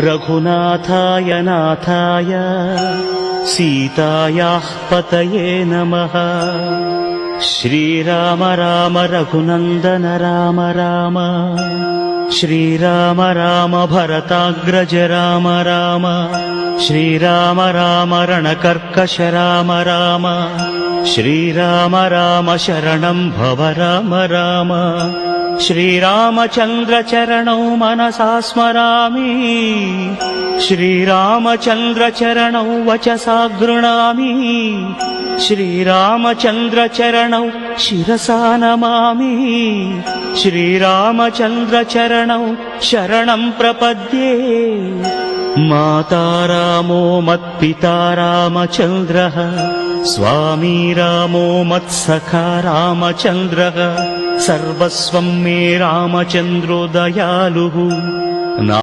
रघुनाथाय नाथाय सीतायाः पतये नमः। श्रीराम राम रघुनन्दन राम राम, श्रीराम राम भरताग्रज राम राम, श्रीराम राम रणकर्कश राम राम, श्रीराम राम शरणं भव राम राम। श्रीरामचन्द्र चरणौ मनसा स्मरामि, श्रीरामचन्द्र चरणौ वचसा गृह्णामि, श्रीरामचन्द्र चरणौ शिरसा नमामि, श्रीरामचन्द्र चरणौ शरणं प्रपद्ये। माता रामो मत्पिता रामचन्द्रः, स्वामी रामो मत्सखा रामचन्द्रः, सर्वस्वं मे रामचन्द्रो दयालुः।